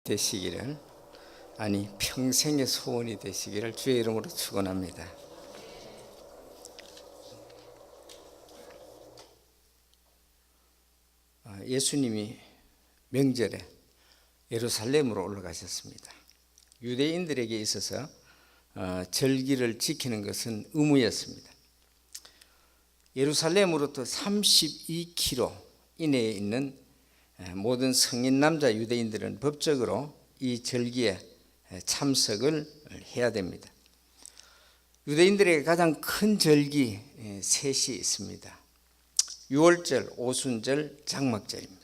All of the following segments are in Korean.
되시기를, 아니 평생의 소원이 되시기를 주의 이름으로 축원합니다. 예수님이 명절에 예루살렘으로 올라가셨습니다. 유대인들에게 있어서 절기를 지키는 것은 의무였습니다. 예루살렘으로부터 32km 이내에 있는 모든 성인 남자 유대인들은 법적으로 이 절기에 참석을 해야 됩니다. 유대인들에게 가장 큰 절기 셋이 있습니다. 유월절, 오순절, 장막절입니다.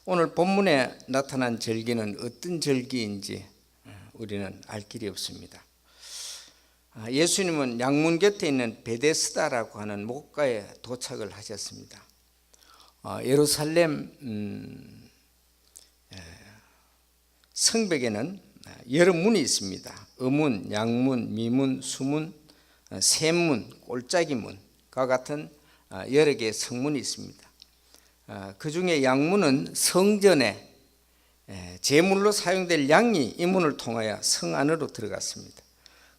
오늘 본문에 나타난 절기는 어떤 절기인지 우리는 알 길이 없습니다. 예수님은 양문 곁에 있는 베데스다라고 하는 목가에 도착을 하셨습니다. 예루살렘 성벽에는 여러 문이 있습니다. 의문, 양문, 미문, 수문, 샘문, 골짜기문과 같은 여러 개의 성문이 있습니다. 그 중에 양문은 성전에 제물로 사용될 양이 이 문을 통하여 성 안으로 들어갔습니다.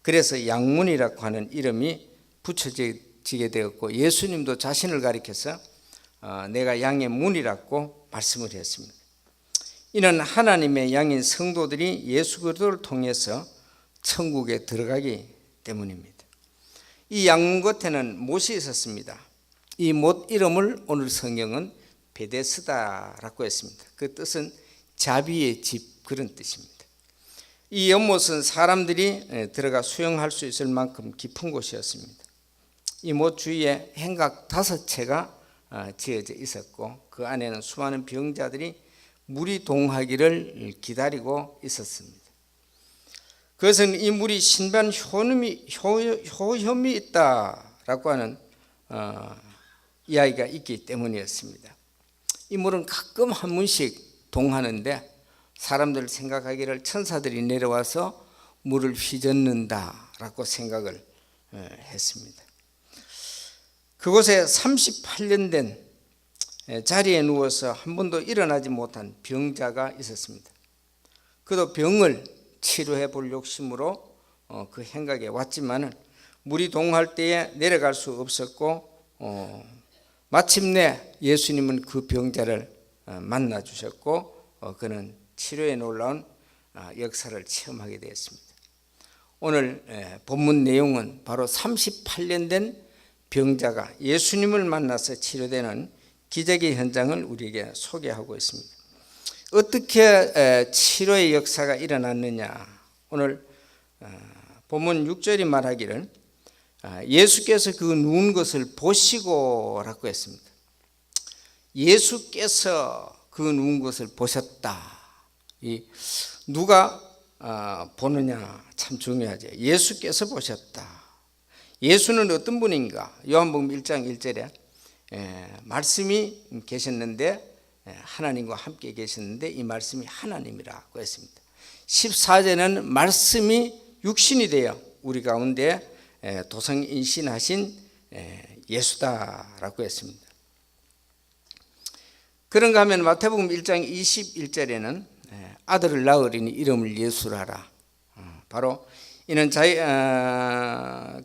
그래서 양문이라고 하는 이름이 붙여지게 되었고, 예수님도 자신을 가리켜서 내가 양의 문이라고 말씀을 했습니다. 이는 하나님의 양인 성도들이 예수 그리스도를 통해서 천국에 들어가기 때문입니다. 이 양문 겉에는 못이 있었습니다. 이 못 이름을 오늘 성경은 베데스다라고 했습니다. 그 뜻은 자비의 집, 그런 뜻입니다. 이 연못은 사람들이 들어가 수영할 수 있을 만큼 깊은 곳이었습니다. 이 못 주위에 행각 5채가 지어져 있었고, 그 안에는 수많은 병자들이 물이 동하기를 기다리고 있었습니다. 그것은 이 물이 신비한 효험이 있다라고 하는 이야기가 있기 때문이었습니다. 이 물은 가끔 한 문씩 동하는데, 사람들 생각하기를 천사들이 내려와서 물을 휘젓는다라고 생각을 했습니다. 그곳에 38년 된 자리에 누워서 한 번도 일어나지 못한 병자가 있었습니다. 그도 병을 치료해 볼 욕심으로 그 행각에 왔지만은 물이 동할 때에 내려갈 수 없었고, 마침내 예수님은 그 병자를 만나 주셨고, 그는 치료에 놀라운 역사를 체험하게 되었습니다. 오늘 본문 내용은 바로 38년 된 병자가 예수님을 만나서 치료되는 기적의 현장을 우리에게 소개하고 있습니다. 어떻게 치료의 역사가 일어났느냐? 오늘 본문 6절이 말하기를 예수께서 그 누운 것을 보시고라고 했습니다. 예수께서 그 누운 것을 보셨다. 누가 보느냐 참 중요하죠. 예수께서 보셨다. 예수는 어떤 분인가? 요한복음 1장 1절에 말씀이 계셨는데, 하나님과 함께 계셨는데 이 말씀이 하나님이라고 했습니다. 14절에는 말씀이 육신이 되어 우리 가운데 도성인신하신 예수다라고 했습니다. 그런가 하면 마태복음 1장 21절에는 아들을 낳으리니 이름을 예수라 하라. 바로 이는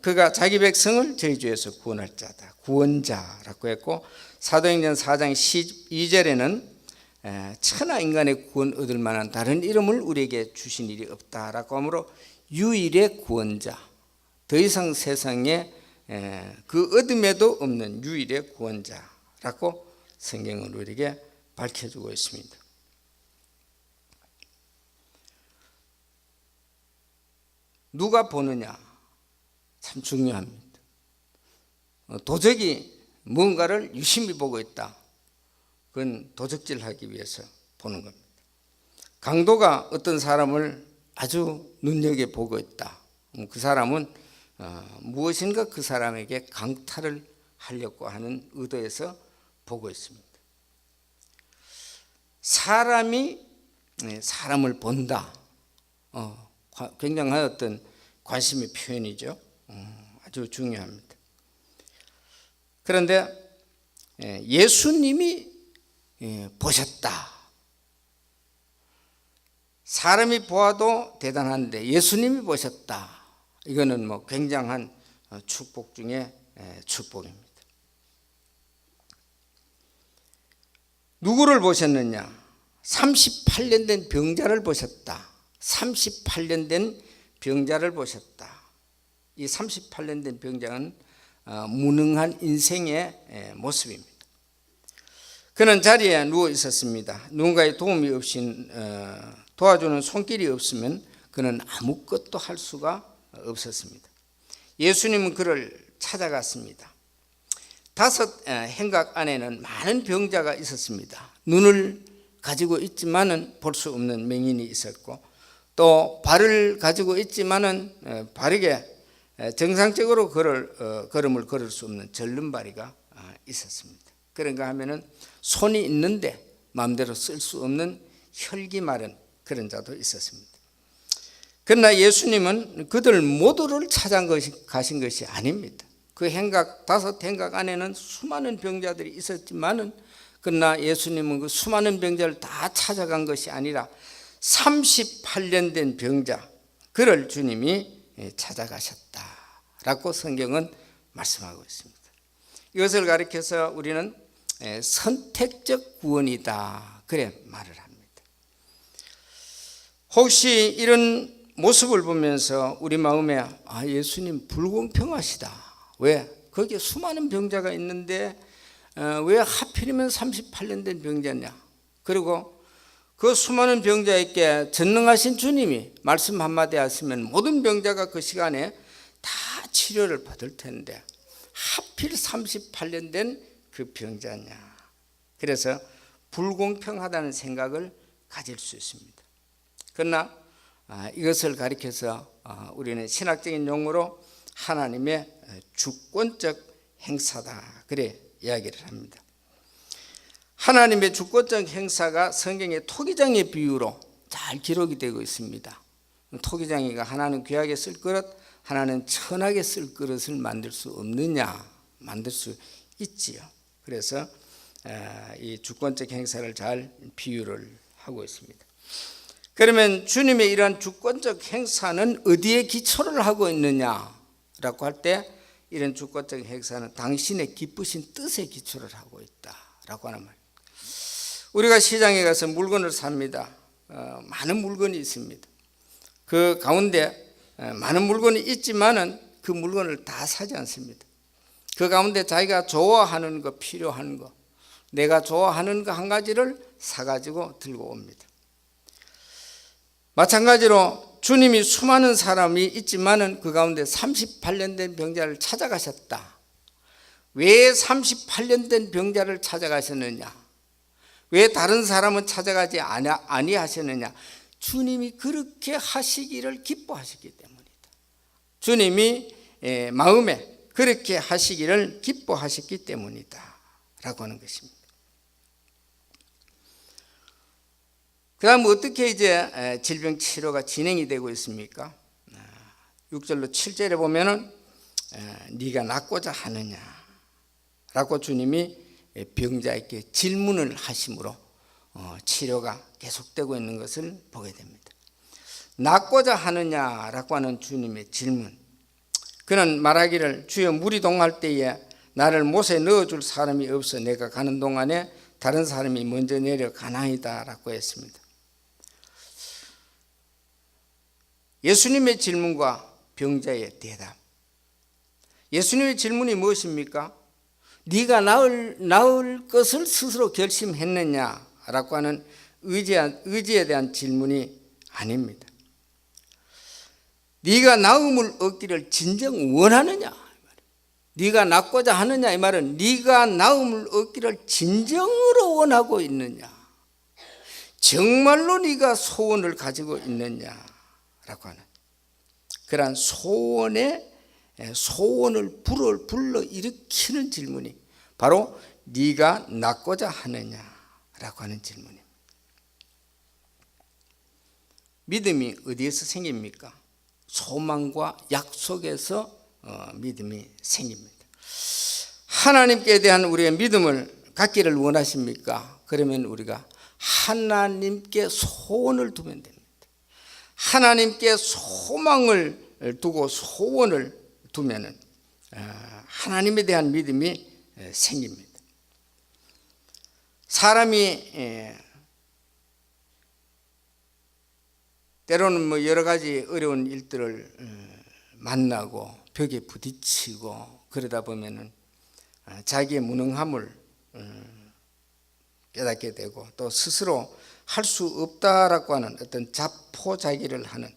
그가 자기 백성을 저희 죄에서 구원할 자다, 구원자라고 했고, 사도행전 4장 12절에는 천하 인간의 구원 얻을 만한 다른 이름을 우리에게 주신 일이 없다라고 하므로 유일의 구원자, 더 이상 세상에 그 어둠에도 없는 유일의 구원자라고 성경은 우리에게 밝혀주고 있습니다. 누가 보느냐 참 중요합니다. 도적이 뭔가를 유심히 보고 있다. 그건 도적질하기 위해서 보는 겁니다. 강도가 어떤 사람을 아주 눈여겨보고 있다. 그 사람은 무엇인가 그 사람에게 강탈을 하려고 하는 의도에서 보고 있습니다. 사람이 사람을 본다. 굉장한 어떤 관심의 표현이죠. 아주 중요합니다. 그런데 예수님이 보셨다. 사람이 보아도 대단한데 예수님이 보셨다. 이거는 뭐 굉장한 축복 중에 축복입니다. 누구를 보셨느냐? 38년 된 병자를 보셨다. 38년 된 병자를 보셨다. 이 38년 된 병자는 무능한 인생의 모습입니다. 그는 자리에 누워 있었습니다. 누군가의 도움이 없인 도와주는 손길이 없으면 그는 아무것도 할 수가 없었습니다. 예수님은 그를 찾아갔습니다. 5 행각 안에는 많은 병자가 있었습니다. 눈을 가지고 있지만은 볼 수 없는 맹인이 있었고, 또 발을 가지고 있지만은 바르게 정상적으로 걸음을 걸을 수 없는 절름발이가 있었습니다. 그런가 하면은 손이 있는데 마음대로 쓸 수 없는 혈기 마른 그런 자도 있었습니다. 그러나 예수님은 그들 모두를 찾아가신 것이 아닙니다. 그 행각 5 행각 안에는 수많은 병자들이 있었지만은 그러나 예수님은 그 수많은 병자를 다 찾아간 것이 아니라 38년 된 병자, 그를 주님이 찾아가셨다라고 성경은 말씀하고 있습니다. 이것을 가리켜서 우리는 선택적 구원이다, 그래 말을 합니다. 혹시 이런 모습을 보면서 우리 마음에 예수님 불공평하시다. 왜? 거기에 수많은 병자가 있는데 왜 하필이면 38년 된 병자냐? 그리고 그 수많은 병자에게 전능하신 주님이 말씀 한마디 하시면 모든 병자가 그 시간에 다 치료를 받을 텐데 하필 38년 된 그 병자냐? 그래서 불공평하다는 생각을 가질 수 있습니다. 그러나 이것을 가리켜서 우리는 신학적인 용어로 하나님의 주권적 행사다, 그래 이야기를 합니다. 하나님의 주권적 행사가 성경의 토기장의 비유로 잘 기록이 되고 있습니다. 토기장이가 하나는 귀하게 쓸 그릇, 하나는 천하게 쓸 그릇을 만들 수 없느냐? 만들 수 있지요. 그래서 이 주권적 행사를 잘 비유를 하고 있습니다. 그러면 주님의 이러한 주권적 행사는 어디에 기초를 하고 있느냐라고 할 때 이런 주권적 행사는 당신의 기쁘신 뜻에 기초를 하고 있다라고 하는 말입니다. 우리가 시장에 가서 물건을 삽니다. 많은 물건이 있습니다. 그 가운데 많은 물건이 있지만은 그 물건을 다 사지 않습니다. 그 가운데 자기가 좋아하는 거, 필요한 거, 내가 좋아하는 거 한 가지를 사가지고 들고 옵니다. 마찬가지로 주님이 수많은 사람이 있지만은 그 가운데 38년 된 병자를 찾아가셨다. 왜 38년 된 병자를 찾아가셨느냐? 왜 다른 사람은 찾아가지 아니하셨느냐? 주님이 그렇게 하시기를 기뻐하셨기 때문이다. 주님이 마음에 그렇게 하시기를 기뻐하셨기 때문이다 라고 하는 것입니다. 그 다음 어떻게 이제 질병 치료가 진행이 되고 있습니까? 6절로 7절에 보면은 네가 낫고자 하느냐 라고 주님이 병자에게 질문을 하심으로 치료가 계속되고 있는 것을 보게 됩니다. 낫고자 하느냐라고 하는 주님의 질문, 그는 말하기를 주여 물이 동할 때에 나를 못에 넣어줄 사람이 없어 내가 가는 동안에 다른 사람이 먼저 내려가나이다 라고 했습니다. 예수님의 질문과 병자의 대답. 예수님의 질문이 무엇입니까? 네가 나을 것을 스스로 결심했느냐라고 하는 의지에 대한 질문이 아닙니다. 네가 나음을 얻기를 진정 원하느냐? 네가 낫고자 하느냐? 이 말은 네가 나음을 얻기를 진정으로 원하고 있느냐? 정말로 네가 소원을 가지고 있느냐? 라고 하는 그러한 소원을 불러 일으키는 질문이 바로 네가 낫고자 하느냐라고 하는 질문입니다. 믿음이 어디에서 생깁니까? 소망과 약속에서 믿음이 생깁니다. 하나님께 대한 우리의 믿음을 갖기를 원하십니까? 그러면 우리가 하나님께 소원을 두면 됩니다. 하나님께 소망을 두고 소원을 두면은 하나님에 대한 믿음이 생깁니다. 사람이 때로는 뭐 여러 가지 어려운 일들을 만나고 벽에 부딪히고 그러다 보면은 자기의 무능함을 깨닫게 되고 또 스스로 할 수 없다라고 하는 어떤 자포자기를 하는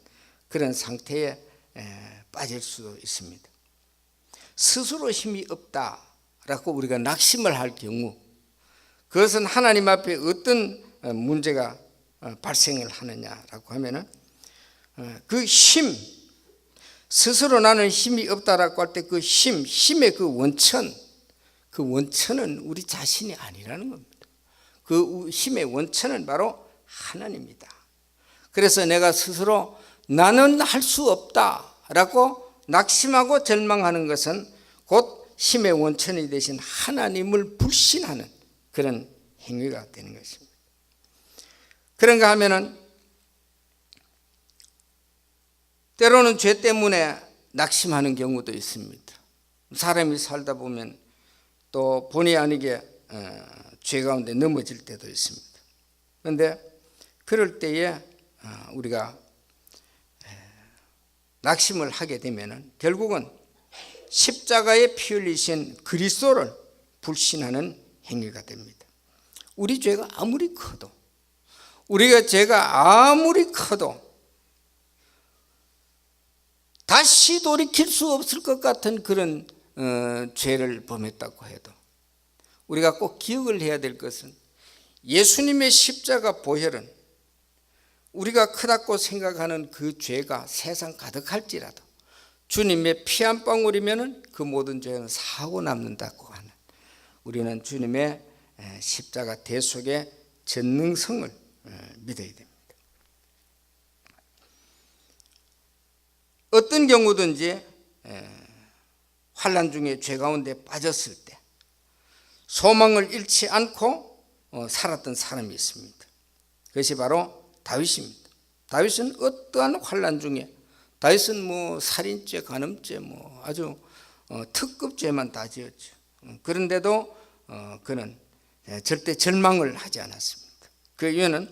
그런 상태에 빠질 수도 있습니다. 스스로 힘이 없다라고 우리가 낙심을 할 경우 그것은 하나님 앞에 어떤 문제가 발생을 하느냐라고 하면은 그 힘, 스스로 나는 힘이 없다라고 할 때 그 힘의 그 원천은 우리 자신이 아니라는 겁니다. 그 힘의 원천은 바로 하나님이다. 그래서 내가 스스로 나는 할 수 없다라고 낙심하고 절망하는 것은 곧 힘의 원천이 되신 하나님을 불신하는 그런 행위가 되는 것입니다. 그런가 하면은 때로는 죄 때문에 낙심하는 경우도 있습니다. 사람이 살다 보면 또 본의 아니게 죄 가운데 넘어질 때도 있습니다. 그런데 그럴 때에 우리가 낙심을 하게 되면 결국은 십자가에 피 흘리신 그리스도를 불신하는 행위가 됩니다. 우리 죄가 아무리 커도 우리가 죄가 아무리 커도 다시 돌이킬 수 없을 것 같은 그런 죄를 범했다고 해도 우리가 꼭 기억을 해야 될 것은 예수님의 십자가 보혈은 우리가 크다고 생각하는 그 죄가 세상 가득할지라도 주님의 피 한 방울이면 그 모든 죄는 사고 남는다고 하는 우리는 주님의 십자가 대속의 전능성을 믿어야 됩니다. 어떤 경우든지 환난 중에 죄 가운데 빠졌을 때 소망을 잃지 않고 살았던 사람이 있습니다. 그것이 바로 다윗입니다. 다윗은 어떠한 환난 중에 다윗은 뭐 살인죄, 간음죄, 뭐 아주 특급 죄만 다 지었죠. 그런데도 그는 절대 절망을 하지 않았습니다. 그 이유는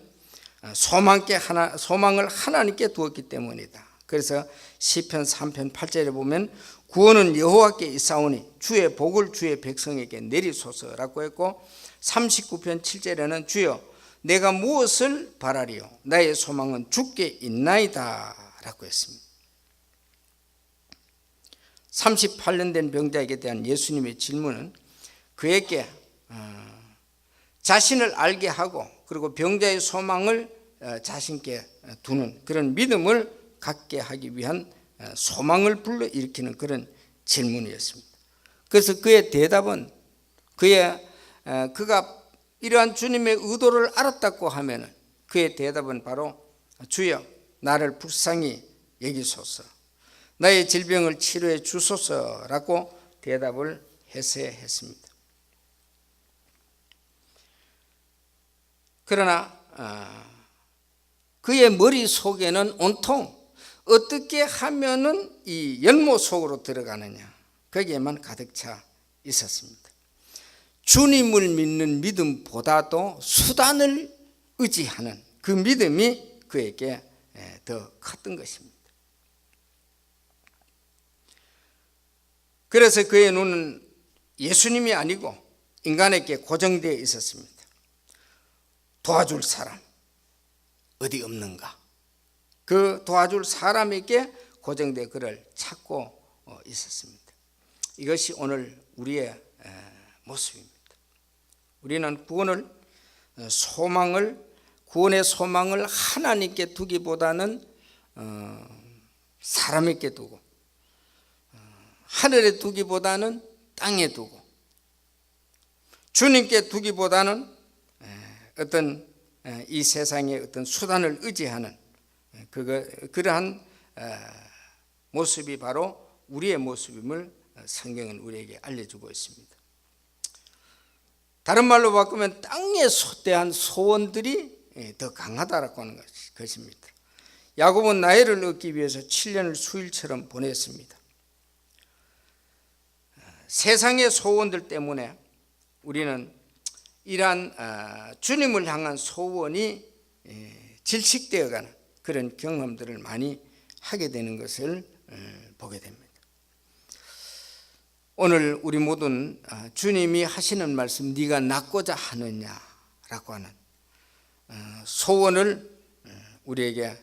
소망을 하나님께 두었기 때문이다. 그래서 시편 3편 8절에 보면 구원은 여호와께 있사오니 주의 복을 주의 백성에게 내리소서라고 했고 39편 7절에는 주여 내가 무엇을 바라리요 나의 소망은 주께 있나이다 라고 했습니다. 38년 된 병자에게 대한 예수님의 질문은 그에게 자신을 알게 하고 그리고 병자의 소망을 자신께 두는 그런 믿음을 갖게 하기 위한 소망을 불러일으키는 그런 질문이었습니다. 그래서 그의 대답은 그가 이러한 주님의 의도를 알았다고 하면 그의 대답은 바로 주여 나를 불쌍히 여기소서 나의 질병을 치료해 주소서라고 대답을 했습니다. 그러나 그의 머릿속에는 온통 어떻게 하면은 이 연못 속으로 들어가느냐 거기에만 가득 차 있었습니다. 주님을 믿는 믿음보다도 수단을 의지하는 그 믿음이 그에게 더 컸던 것입니다. 그래서 그의 눈은 예수님이 아니고 인간에게 고정되어 있었습니다. 도와줄 사람 어디 없는가? 그 도와줄 사람에게 고정되어 그를 찾고 있었습니다. 이것이 오늘 우리의 모습입니다. 우리는 구원의 소망을 하나님께 두기보다는 사람에게 두고 하늘에 두기보다는 땅에 두고 주님께 두기보다는 어떤 이 세상의 어떤 수단을 의지하는 그러한 모습이 바로 우리의 모습임을 성경은 우리에게 알려주고 있습니다. 다른 말로 바꾸면 땅에 대한 소원들이 더 강하다라고 하는 것입니다. 야곱은 나헬을 얻기 위해서 7년을 수일처럼 보냈습니다. 세상의 소원들 때문에 우리는 이러한 주님을 향한 소원이 질식되어가는 그런 경험들을 많이 하게 되는 것을 보게 됩니다. 오늘 우리 모두는 주님이 하시는 말씀, 네가 낫고자 하느냐라고 하는 소원을 우리에게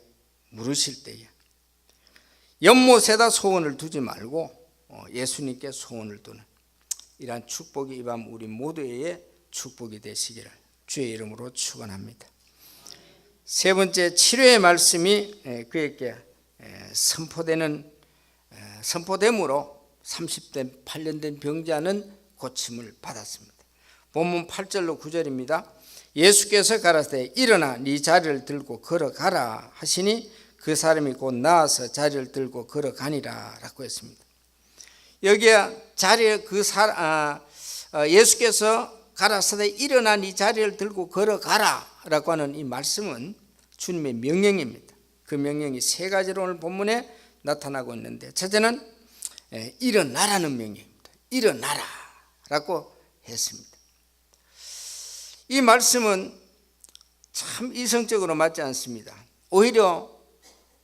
물으실 때에 연못에다 소원을 두지 말고 예수님께 소원을 두는 이러한 축복이 이 밤 우리 모두의 축복이 되시기를 주의 이름으로 축원합니다. 세 번째, 치료의 말씀이 그에게 선포됨으로 30대 8년 된 병자는 고침을 받았습니다. 본문 8절로 9절입니다. 예수께서 가라사대 일어나 네 자리를 들고 걸어가라 하시니 그 사람이 곧 나와서 자리를 들고 걸어가니라 라고 했습니다. 여기에 자리에 예수께서 가라사대 일어나 네 자리를 들고 걸어가라 라고 하는 이 말씀은 주님의 명령입니다. 그 명령이 세 가지로 오늘 본문에 나타나고 있는데, 첫째는 일어나라는 명령입니다. 일어나라 라고 했습니다. 이 말씀은 참 이성적으로 맞지 않습니다. 오히려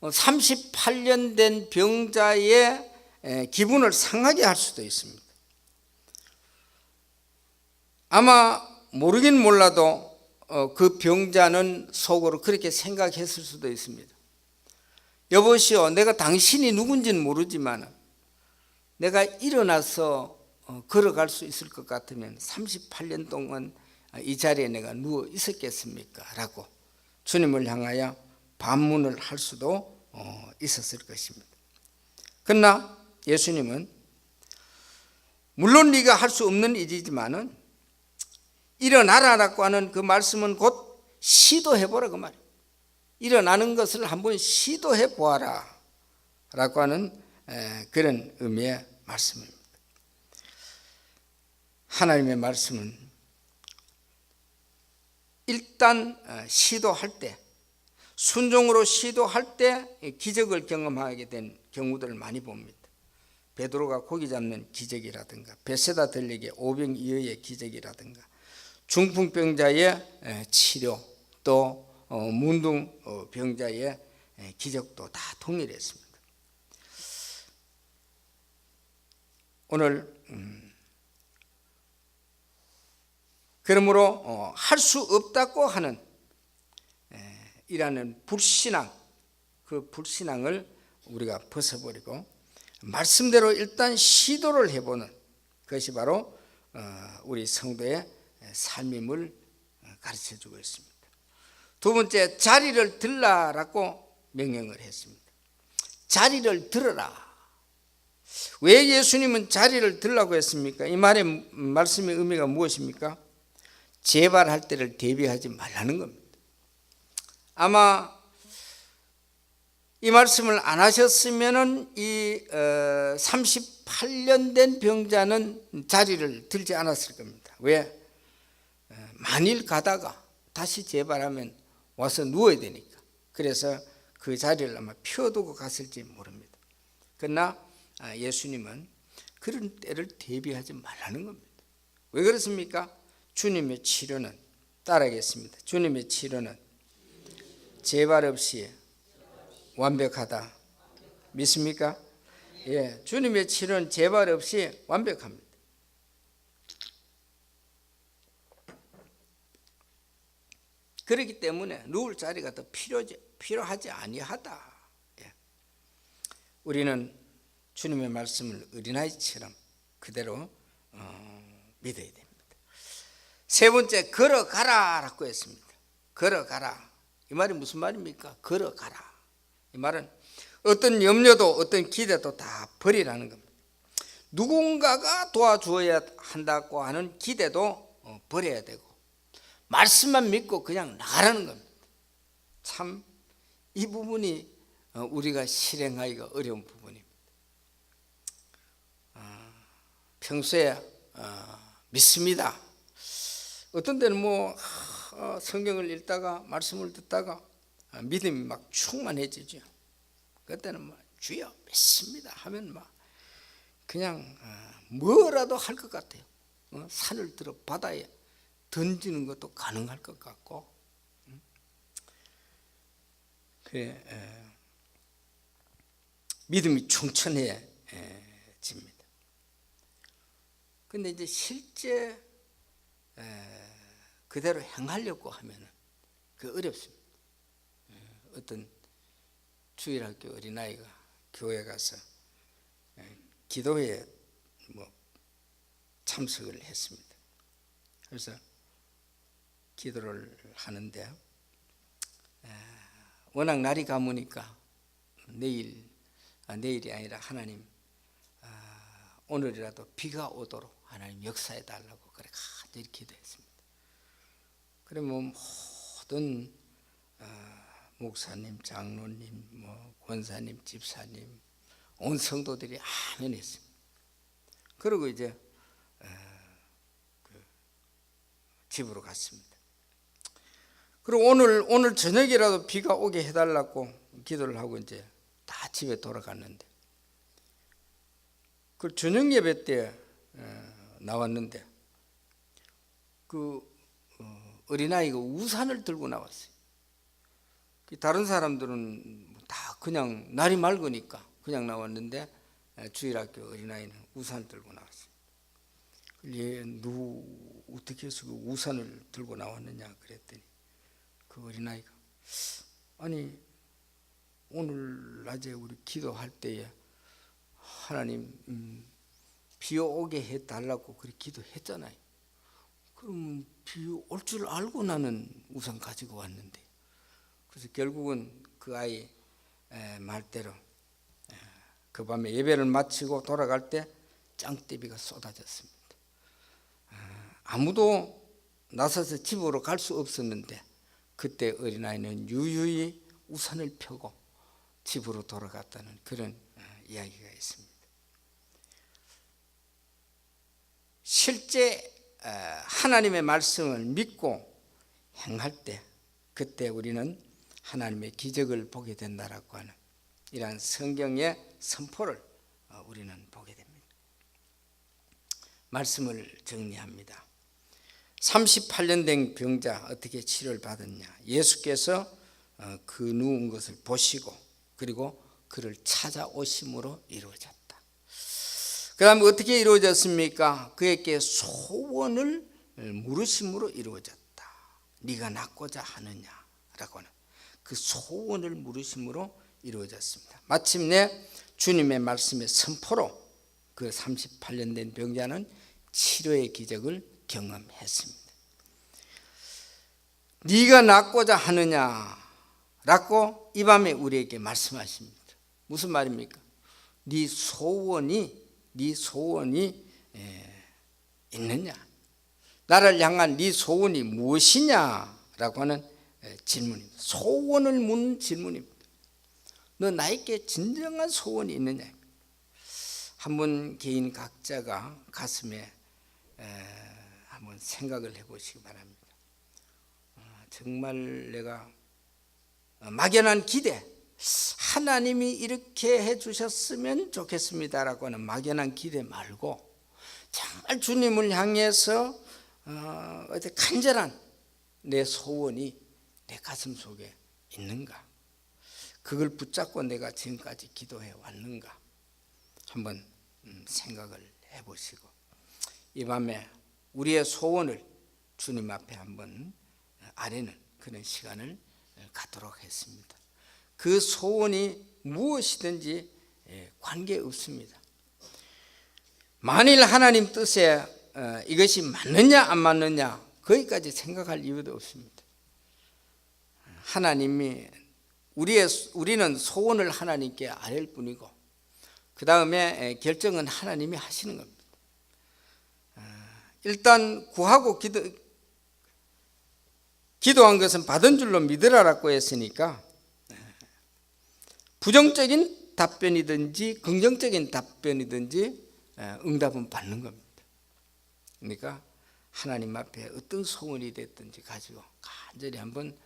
38년 된 병자의 기분을 상하게 할 수도 있습니다. 아마 모르긴 몰라도 그 병자는 속으로 그렇게 생각했을 수도 있습니다. 여보시오, 내가 당신이 누군지는 모르지만 내가 일어나서 걸어갈 수 있을 것 같으면 38년 동안 이 자리에 내가 누워 있었겠습니까? 라고 주님을 향하여 반문을 할 수도 있었을 것입니다. 그러나 예수님은 물론 네가 할 수 없는 일이지만은 일어나라라고 하는 그 말씀은 곧 시도해보라 그 말이에요. 일어나는 것을 한번 시도해보아라 라고 하는 그런 의미의 말씀입니다. 하나님의 말씀은 일단 시도할 때, 순종으로 시도할 때 기적을 경험하게 된 경우들을 많이 봅니다. 베드로가 고기 잡는 기적이라든가, 벳세다 들에게 오병이어의 기적이라든가, 중풍병자의 치료, 또 문둥병자의 기적도 다 동일했습니다. 오늘 그러므로 할 수 없다고 하는 이라는 불신앙, 그 불신앙을 우리가 벗어버리고 말씀대로 일단 시도를 해보는 것이 바로 우리 성도의 삶임을 가르쳐주고 있습니다. 두 번째, 자리를 들라라고 명령을 했습니다. 자리를 들어라. 왜 예수님은 자리를 들라고 했습니까? 이 말의 말씀의 의미가 무엇입니까? 재발할 때를 대비하지 말라는 겁니다. 아마 이 말씀을 안 하셨으면은 이 38년 된 병자는 자리를 들지 않았을 겁니다. 왜? 만일 가다가 다시 재발하면 와서 누워야 되니까. 그래서 그 자리를 아마 피워두고 갔을지 모릅니다. 그러나 예수님은 그런 때를 대비하지 말라는 겁니다. 왜 그렇습니까? 주님의 치료는, 따라하겠습니다. 주님의 치료는 재발 없이 완벽하다. 믿습니까? 예, 주님의 치료는 재발 없이 완벽합니다. 그렇기 때문에 누울 자리가 더 필요하지 아니하다. 예. 우리는 주님의 말씀을 어린아이처럼 그대로 믿어야 됩니다. 세 번째, 걸어가라라고 했습니다. 걸어가라. 이 말이 무슨 말입니까? 걸어가라. 이 말은 어떤 염려도 어떤 기대도 다 버리라는 겁니다. 누군가가 도와주어야 한다고 하는 기대도 버려야 되고 말씀만 믿고 그냥 나가라는 겁니다. 참 이 부분이 우리가 실행하기가 어려운 부분입니다. 평소에 믿습니다. 어떤 때는 성경을 읽다가 말씀을 듣다가 믿음이 막 충만해지죠. 그때는 뭐 주여 믿습니다 하면 막 그냥 뭐라도 할 것 같아요. 산을 들어 바다에 던지는 것도 가능할 것 같고. 그래, 믿음이 충천해집니다. 근데 이제 실제 그대로 행하려고 하면은 그 어렵습니다. 어떤 주일학교 어린아이가 교회 가서 기도회에 뭐 참석을 했습니다. 그래서 기도를 하는데 워낙 날이 가무니까 내일이 아니라 하나님 오늘이라도 비가 오도록 하나님 역사해 달라고 그래 간절히 기도했습니다. 그래 뭐 모든 목사님, 장로님, 뭐 권사님, 집사님, 온 성도들이 아멘했습니다. 그리고 이제 집으로 갔습니다. 그리고 오늘 저녁이라도 비가 오게 해달라고 기도를 하고 이제 다 집에 돌아갔는데, 그 저녁 예배 때 나왔는데 그 어린아이가 우산을 들고 나왔어요. 다른 사람들은 다 그냥 날이 맑으니까 그냥 나왔는데 주일학교 어린아이는 우산을 들고 나왔어요. 얘 어떻게 해서 그 우산을 들고 나왔느냐 그랬더니 그 어린아이가 아니 오늘 낮에 우리 기도할 때에 하나님 비 오게 해달라고 그렇게 기도했잖아요. 그럼 비 올 줄 알고 나는 우산 가지고 왔는데. 그래서 결국은 그 아이 말대로 그 밤에 예배를 마치고 돌아갈 때 짱대비가 쏟아졌습니다. 아무도 나서서 집으로 갈 수 없었는데 그때 어린아이는 유유히 우산을 펴고 집으로 돌아갔다는 그런 이야기가 있습니다. 실제 하나님의 말씀을 믿고 행할 때 그때 우리는 하나님의 기적을 보게 된다라고 하는 이러한 성경의 선포를 우리는 보게 됩니다. 말씀을 정리합니다. 38년 된 병자 어떻게 치료를 받았냐? 예수께서 그 누운 것을 보시고 그리고 그를 찾아오심으로 이루어졌다. 그 다음에 어떻게 이루어졌습니까? 그에게 소원을 물으심으로 이루어졌다. 네가 낫고자 하느냐라고 하는 그 소원을 물으심으로 이루어졌습니다. 마침내 주님의 말씀의 선포로 그 38년 된 병자는 치료의 기적을 경험했습니다. 네가 낫고자 하느냐라고 이 밤에 우리에게 말씀하십니다. 무슨 말입니까? 네 소원이 있느냐? 나를 향한 네 소원이 무엇이냐라고 하는 질문입니다. 소원을 묻는 질문입니다. 너 나에게 진정한 소원이 있느냐? 한번 개인 각자가 가슴에 한번 생각을 해보시기 바랍니다. 정말 내가 막연한 기대, 하나님이 이렇게 해주셨으면 좋겠습니다라고 하는 막연한 기대 말고 정말 주님을 향해서 간절한 내 소원이 내 가슴 속에 있는가? 그걸 붙잡고 내가 지금까지 기도해 왔는가? 한번 생각을 해보시고 이 밤에 우리의 소원을 주님 앞에 한번 아뢰는 그런 시간을 갖도록 했습니다. 그 소원이 무엇이든지 관계없습니다. 만일 하나님 뜻에 이것이 맞느냐 안 맞느냐 거기까지 생각할 이유도 없습니다. 하나님이 우리는 소원을 하나님께 아뢰일 뿐이고 그 다음에 결정은 하나님이 하시는 겁니다. 일단 구하고 기도한 것은 받은 줄로 믿으라라고 했으니까 부정적인 답변이든지 긍정적인 답변이든지 응답은 받는 겁니다. 그러니까 하나님 앞에 어떤 소원이 됐든지 가지고 간절히 한번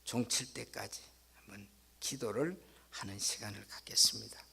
종칠 때까지 한번 기도를 하는 시간을 갖겠습니다.